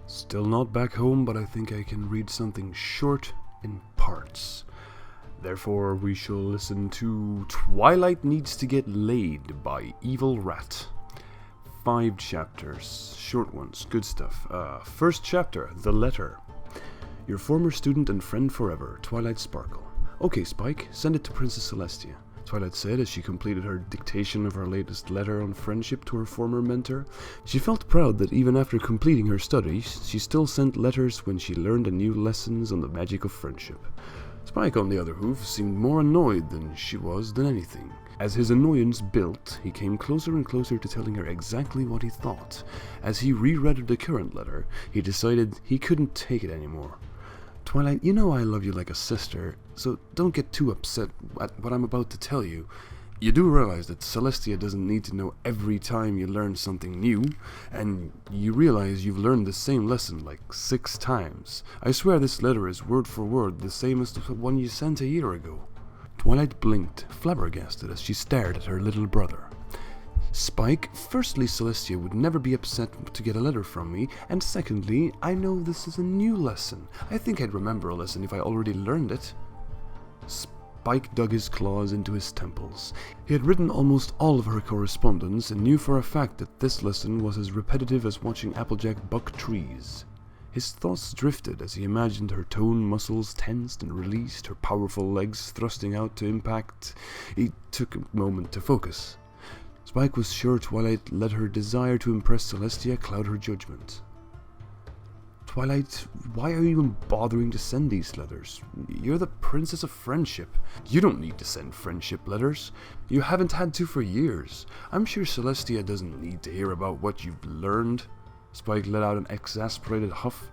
Still not back home, but I think I can read something short in parts. Therefore, we shall listen to Twilight Needs to Get Laid by Evil Rat. 5 chapters, short ones, good stuff. First chapter, The Letter. Your former student and friend forever, Twilight Sparkle. Okay, Spike, send it to Princess Celestia, Twilight said as she completed her dictation of her latest letter on friendship to her former mentor. She felt proud that even after completing her studies, she still sent letters when she learned new lessons on the magic of friendship. Spike, on the other hoof, seemed more annoyed than she was than anything. As his annoyance built, he came closer and closer to telling her exactly what he thought. As he reread the current letter, he decided he couldn't take it anymore. Twilight, you know I love you like a sister, so don't get too upset at what I'm about to tell you. You do realize that Celestia doesn't need to know every time you learn something new, and you realize you've learned the same lesson like 6 times. I swear this letter is word for word the same as the one you sent a year ago. Twilight blinked, flabbergasted as she stared at her little brother. Spike, firstly, Celestia would never be upset to get a letter from me, and secondly, I know this is a new lesson. I think I'd remember a lesson if I already learned it. Spike dug his claws into his temples. He had written almost all of her correspondence and knew for a fact that this lesson was as repetitive as watching Applejack buck trees. His thoughts drifted as he imagined her toned muscles tensed and released, her powerful legs thrusting out to impact. He took a moment to focus. Spike was sure Twilight let her desire to impress Celestia cloud her judgment. Twilight, why are you even bothering to send these letters? You're the Princess of Friendship. You don't need to send friendship letters. You haven't had to for years. I'm sure Celestia doesn't need to hear about what you've learned. Spike let out an exasperated huff.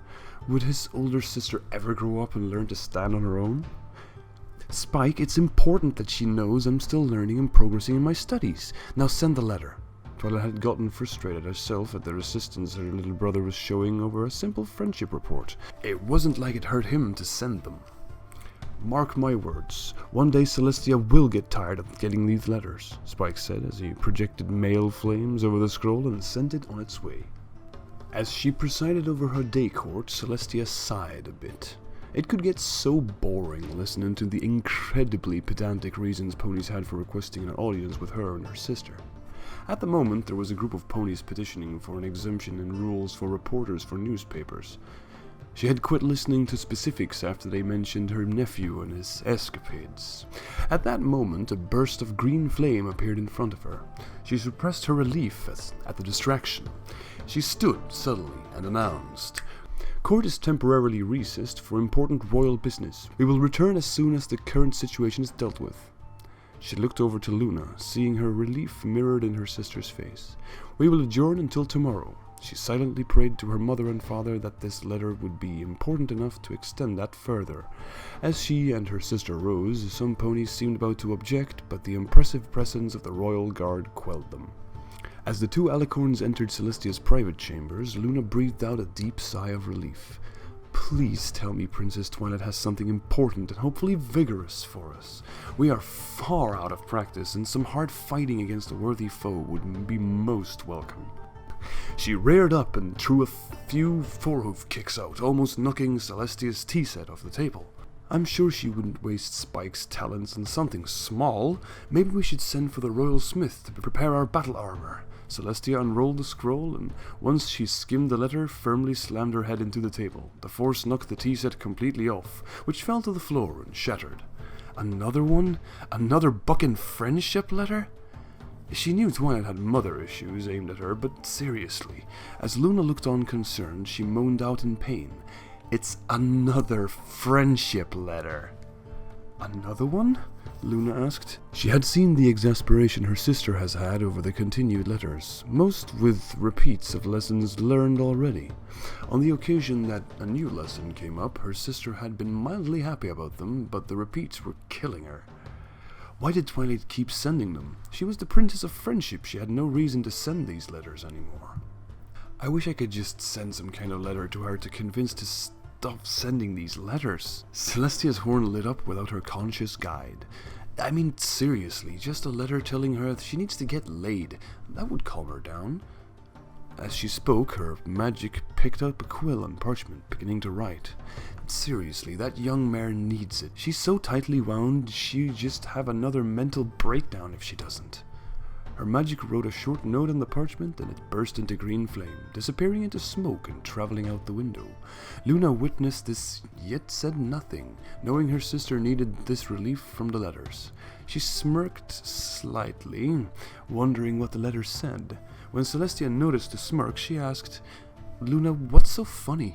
Would his older sister ever grow up and learn to stand on her own? Spike, it's important that she knows I'm still learning and progressing in my studies. Now send the letter. Twilight had gotten frustrated herself at the resistance her little brother was showing over a simple friendship report. It wasn't like it hurt him to send them. Mark my words, one day Celestia will get tired of getting these letters, Spike said as he projected mail flames over the scroll and sent it on its way. As she presided over her day court, Celestia sighed a bit. It could get so boring listening to the incredibly pedantic reasons ponies had for requesting an audience with her and her sister. At the moment, there was a group of ponies petitioning for an exemption in rules for reporters for newspapers. She had quit listening to specifics after they mentioned her nephew and his escapades. At that moment, a burst of green flame appeared in front of her. She suppressed her relief at the distraction. She stood suddenly and announced, "Court is temporarily recessed for important royal business. We will return as soon as the current situation is dealt with." She looked over to Luna, seeing her relief mirrored in her sister's face. "We will adjourn until tomorrow." She silently prayed to her mother and father that this letter would be important enough to extend that further. As she and her sister rose, some ponies seemed about to object, but the impressive presence of the royal guard quelled them. As the 2 alicorns entered Celestia's private chambers, Luna breathed out a deep sigh of relief. "Please tell me Princess Twilight has something important and hopefully vigorous for us. We are far out of practice, and some hard fighting against a worthy foe would be most welcome." She reared up and threw a few forehoof kicks out, almost knocking Celestia's tea set off the table. "I'm sure she wouldn't waste Spike's talents on something small. Maybe we should send for the royal smith to prepare our battle armor." Celestia unrolled the scroll, and once she skimmed the letter, firmly slammed her head into the table. The force knocked the tea set completely off, which fell to the floor and shattered. Another one? Another bucking friendship letter? She knew Twilight had mother issues aimed at her, but seriously, as Luna looked on concerned, she moaned out in pain. "It's another friendship letter." "Another one?" Luna asked. She had seen the exasperation her sister has had over the continued letters, most with repeats of lessons learned already. On the occasion that a new lesson came up, her sister had been mildly happy about them, but the repeats were killing her. Why did Twilight keep sending them? She was the Princess of Friendship. She had no reason to send these letters anymore. I wish I could just send some kind of letter to her to convince to stop sending these letters. Celestia's horn lit up without her conscious guide. I mean, seriously, just a letter telling her she needs to get laid. That would calm her down. As she spoke, her magic picked up a quill and parchment, beginning to write. Seriously, that young mare needs it. She's so tightly wound, she'd just have another mental breakdown if she doesn't. Her magic wrote a short note on the parchment, and it burst into green flame, disappearing into smoke and traveling out the window. Luna witnessed this, yet said nothing, knowing her sister needed this relief from the letters. She smirked slightly, wondering what the letters said. When Celestia noticed the smirk, she asked, "Luna, what's so funny?"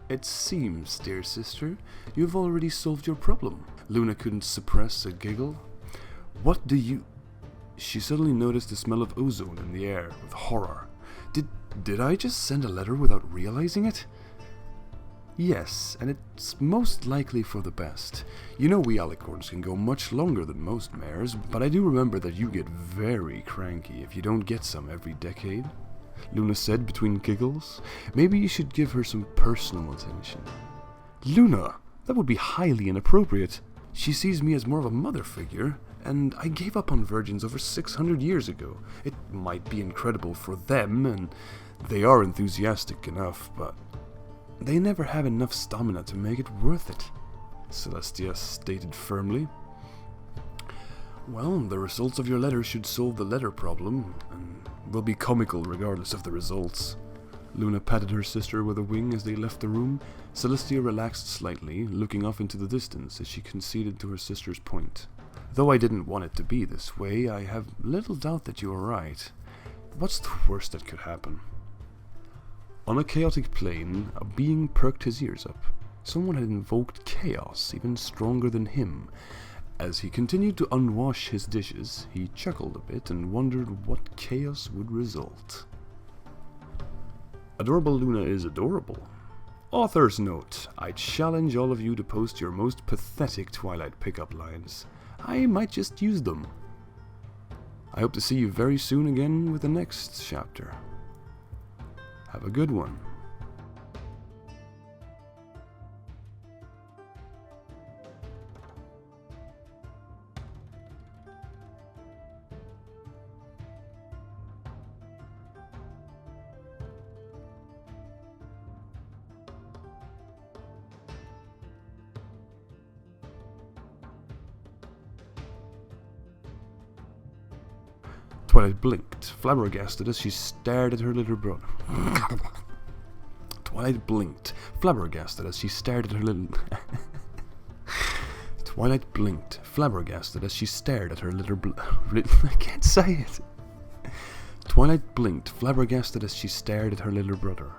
"It seems, dear sister, you've already solved your problem." Luna couldn't suppress a giggle. "What do you..." She suddenly noticed the smell of ozone in the air with horror. Did I just send a letter without realizing it?" "Yes, and it's most likely for the best. You know we alicorns can go much longer than most mares, but I do remember that you get very cranky if you don't get some every decade," Luna said between giggles. "Maybe you should give her some personal attention." "Luna, that would be highly inappropriate. She sees me as more of a mother figure, and I gave up on virgins over 600 years ago. It might be incredible for them, and they are enthusiastic enough, but they never have enough stamina to make it worth it," Celestia stated firmly. "Well, the results of your letter should solve the letter problem, and will be comical regardless of the results." Luna patted her sister with a wing as they left the room. Celestia relaxed slightly, looking off into the distance as she conceded to her sister's point. "Though I didn't want it to be this way, I have little doubt that you are right. What's the worst that could happen?" On a chaotic plane, a being perked his ears up. Someone had invoked chaos even stronger than him. As he continued to unwash his dishes, he chuckled a bit and wondered what chaos would result. Adorable Luna is adorable. Author's note: I challenge all of you to post your most pathetic Twilight pickup lines. I might just use them. I hope to see you very soon again with the next chapter. Have a good one. Twilight blinked, flabbergasted as she stared at her little brother. Twilight blinked, flabbergasted as she stared at her little... Twilight blinked, flabbergasted as she stared at her little... I can't say it. Twilight blinked, flabbergasted as she stared at her little brother.